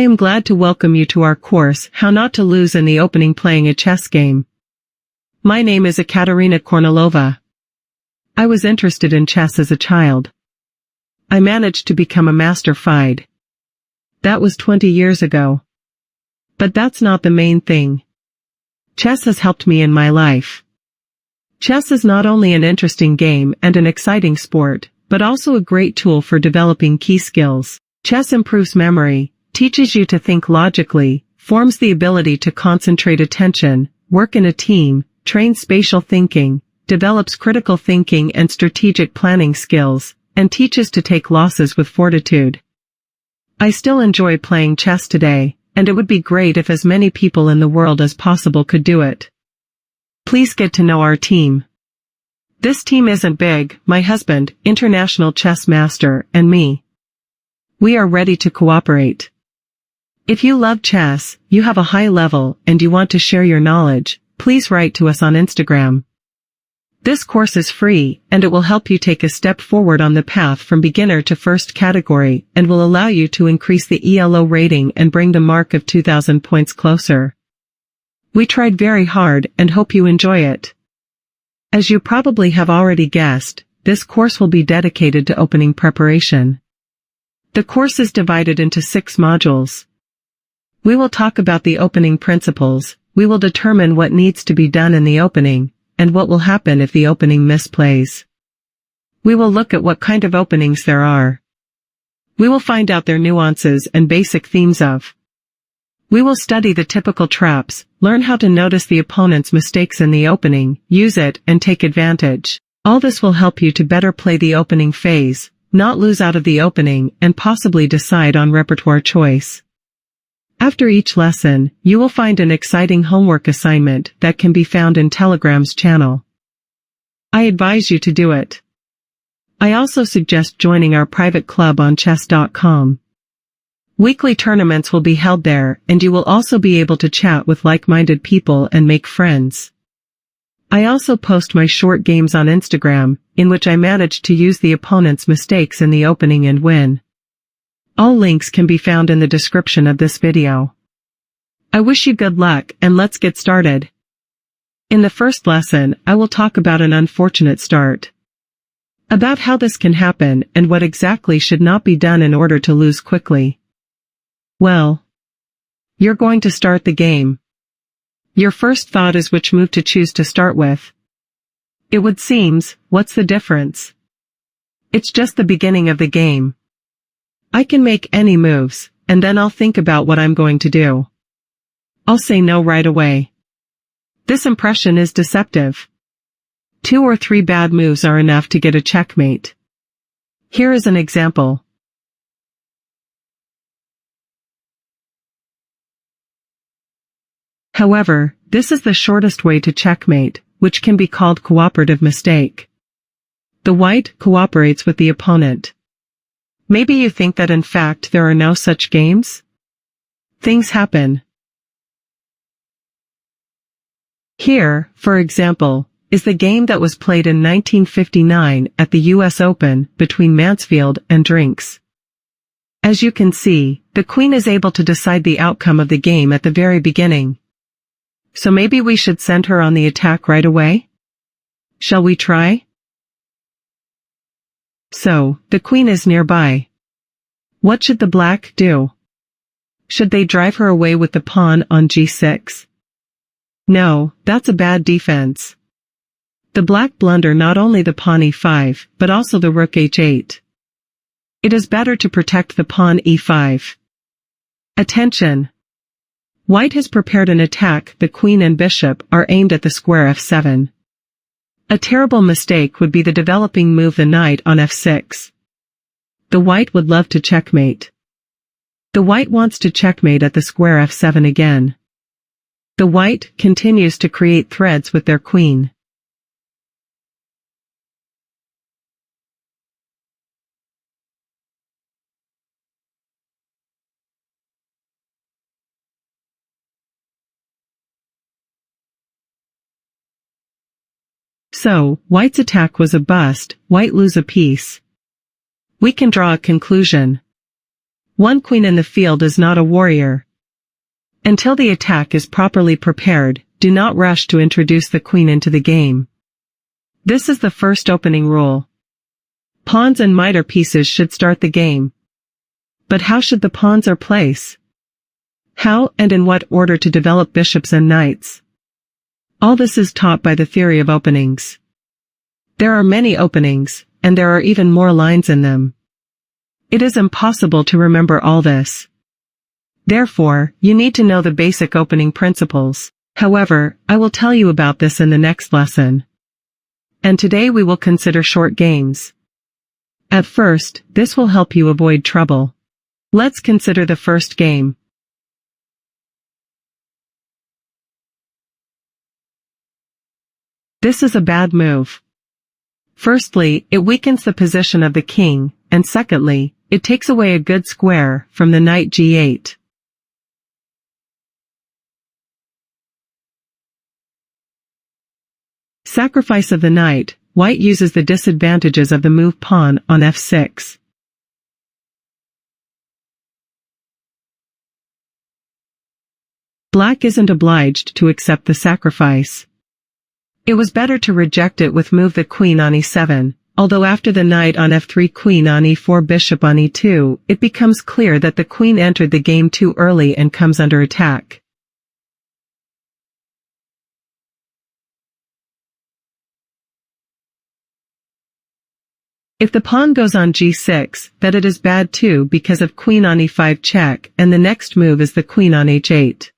am glad to welcome you to our course, How Not to Lose in the Opening Playing a Chess Game. My name is Ekaterina Kornilova. I was interested in chess as a child. I managed to become a master FIDE. That was 20 years ago. But that's not the main thing. Chess has helped me in my life. Chess is not only an interesting game and an exciting sport, but also a great tool for developing key skills. Chess improves memory, teaches you to think logically, forms the ability to concentrate attention, work in a team, trains spatial thinking, develops critical thinking and strategic planning skills, and teaches to take losses with fortitude. I still enjoy playing chess today, and it would be great if as many people in the world as possible could do it. Please get to know our team. This team isn't big, my husband, international chess master, and me. We are ready to cooperate. If you love chess, you have a high level, and you want to share your knowledge, please write to us on Instagram. This course is free, and it will help you take a step forward on the path from beginner to first category, and will allow you to increase the ELO rating and bring the mark of 2,000 points closer. We tried very hard and hope you enjoy it. As you probably have already guessed, this course will be dedicated to opening preparation. The course is divided into 6 modules. We will talk about the opening principles, we will determine what needs to be done in the opening, and what will happen if the opening misplays. We will look at what kind of openings there are. We will find out their nuances and basic themes of. We will study the typical traps, learn how to notice the opponent's mistakes in the opening, use it, and take advantage. All this will help you to better play the opening phase, not lose out of the opening, and possibly decide on repertoire choice. After each lesson, you will find an exciting homework assignment that can be found in Telegram's channel. I advise you to do it. I also suggest joining our private club on chess.com. Weekly tournaments will be held there, and you will also be able to chat with like-minded people and make friends. I also post my short games on Instagram, in which I manage to use the opponent's mistakes in the opening and win. All links can be found in the description of this video. I wish you good luck, and let's get started. In the first lesson, I will talk about an unfortunate start. About how this can happen and what exactly should not be done in order to lose quickly. Well, you're going to start the game. Your first thought is which move to choose to start with. It would seems, what's the difference? It's just the beginning of the game. I can make any moves, and then I'll think about what I'm going to do. I'll say no right away. This impression is deceptive. 2 or 3 bad moves are enough to get a checkmate. Here is an example. However, this is the shortest way to checkmate, which can be called cooperative mistake. The white cooperates with the opponent. Maybe you think that in fact there are no such games? Things happen. Here, for example, is the game that was played in 1959 at the US Open between Mansfield and Drinks. As you can see, the queen is able to decide the outcome of the game at the very beginning. So maybe we should send her on the attack right away? Shall we try? So, the queen is nearby. What should the black do? Should they drive her away with the pawn on g6? No, that's a bad defense. The black blunder not only the pawn e5, but also the rook h8. It is better to protect the pawn e5. Attention! White has prepared an attack. The queen and bishop are aimed at the square f7. A terrible mistake would be the developing move the knight on f6. The white would love to checkmate. The white wants to checkmate at the square f7 again. The white continues to create threads with their queen. So, white's attack was a bust, white lose a piece. We can draw a conclusion. One queen in the field is not a warrior. Until the attack is properly prepared, do not rush to introduce the queen into the game. This is the first opening rule. Pawns and miter pieces should start the game. But how should the pawns or place? How and in what order to develop bishops and knights? All this is taught by the theory of openings. There are many openings, and there are even more lines in them. It is impossible to remember all this. Therefore, you need to know the basic opening principles. However, I will tell you about this in the next lesson. And today we will consider short games. At first, this will help you avoid trouble. Let's consider the first game. This is a bad move. Firstly, it weakens the position of the king, and secondly, it takes away a good square from the knight g8. Sacrifice of the knight, white uses the disadvantages of the move pawn on f6. Black isn't obliged to accept the sacrifice. It was better to reject it with move the queen on e7, although after the knight on f3 queen on e4 bishop on e2, it becomes clear that the queen entered the game too early and comes under attack. If the pawn goes on g6, that it is bad too because of queen on e5 check, and the next move is the queen on h8.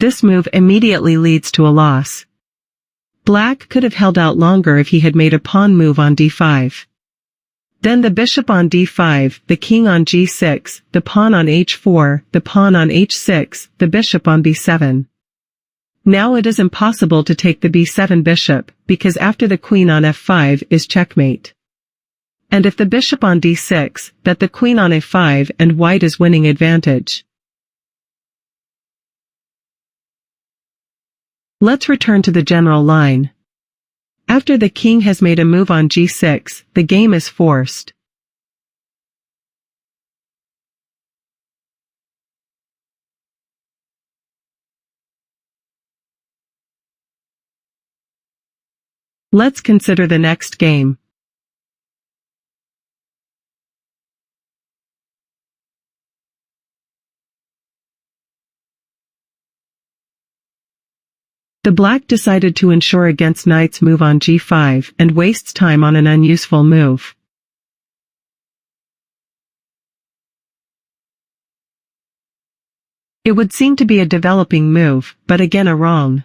This move immediately leads to a loss. Black could have held out longer if he had made a pawn move on d5. Then the bishop on d5, the king on g6, the pawn on h4, the pawn on h6, the bishop on b7. Now it is impossible to take the b7 bishop, because after the queen on f5 is checkmate. And if the bishop on d6, that the queen on a5 and white is winning advantage. Let's return to the general line. After the king has made a move on g6, the game is forced. Let's consider the next game. The black decided to ensure against knight's move on g5 and wastes time on an unuseful move. It would seem to be a developing move, but again a wrong.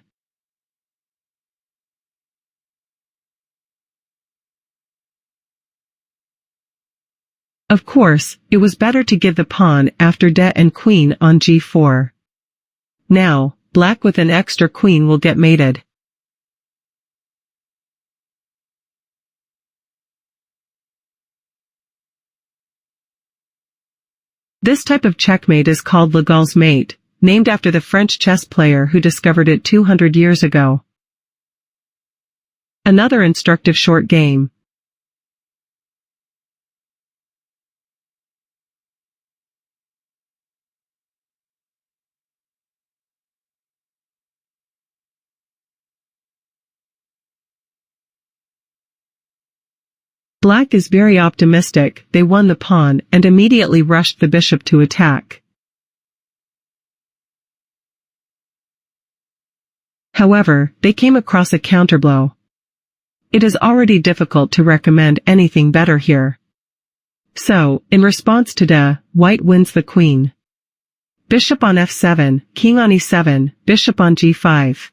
Of course, it was better to give the pawn after d and queen on g4. Now, black with an extra queen will get mated. This type of checkmate is called Legal's mate, named after the French chess player who discovered it 200 years ago. Another instructive short game. Black is very optimistic, they won the pawn and immediately rushed the bishop to attack. However, they came across a counterblow. It is already difficult to recommend anything better here. So, in response to d, white wins the queen. Bishop on f7, king on e7, bishop on g5.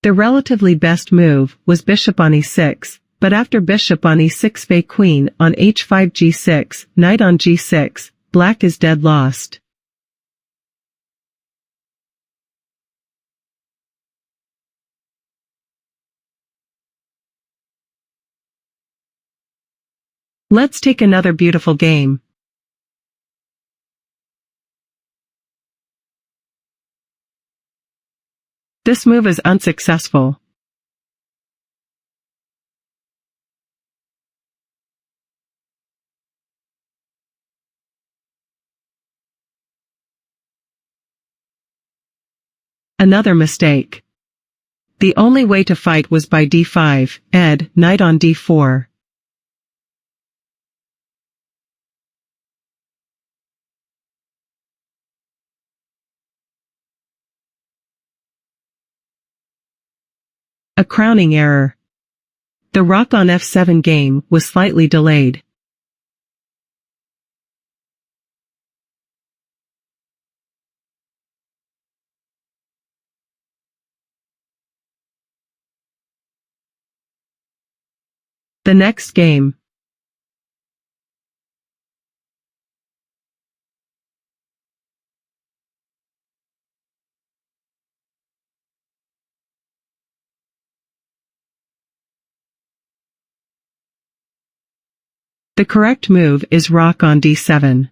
The relatively best move was bishop on e6, but after bishop on e6 fey queen on h5 g6, knight on g6, black is dead lost. Let's take another beautiful game. This move is unsuccessful. Another mistake. The only way to fight was by d5, knight on d4. A crowning error. The rook on f7 game was slightly delayed. The next game. The correct move is rook on d7.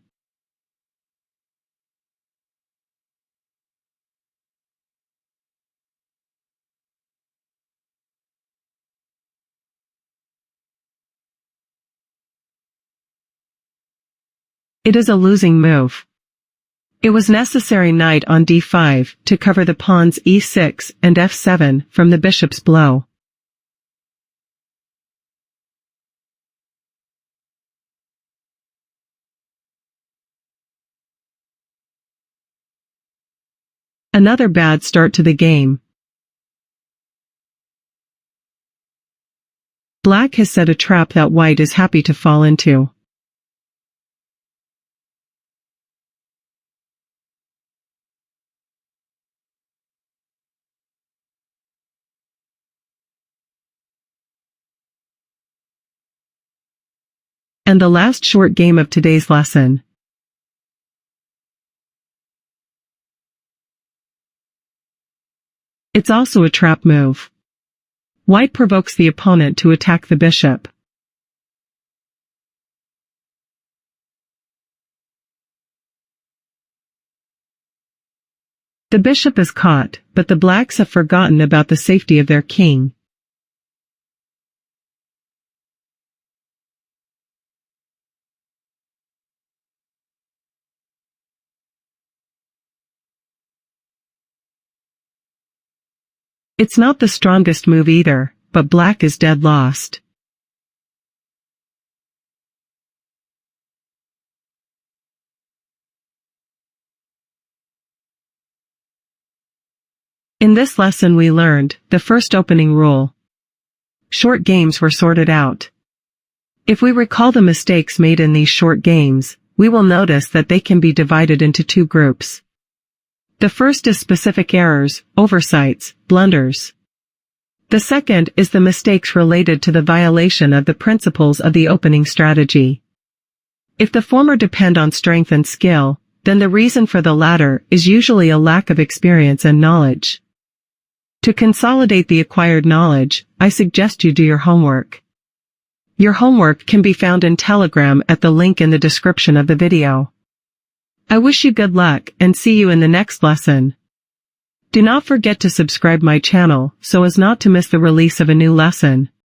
It is a losing move. It was necessary knight on d5 to cover the pawns e6 and f7 from the bishop's blow. Another bad start to the game. Black has set a trap that white is happy to fall into. And the last short game of today's lesson. It's also a trap move. White provokes the opponent to attack the bishop. The bishop is caught, but the blacks have forgotten about the safety of their king. It's not the strongest move either, but black is dead lost. In this lesson we learned the first opening rule. Short games were sorted out. If we recall the mistakes made in these short games, we will notice that they can be divided into two groups. The first is specific errors, oversights, blunders. The second is the mistakes related to the violation of the principles of the opening strategy. If the former depend on strength and skill, then the reason for the latter is usually a lack of experience and knowledge. To consolidate the acquired knowledge, I suggest you do your homework. Your homework can be found in Telegram at the link in the description of the video. I wish you good luck and see you in the next lesson. Do not forget to subscribe my channel so as not to miss the release of a new lesson.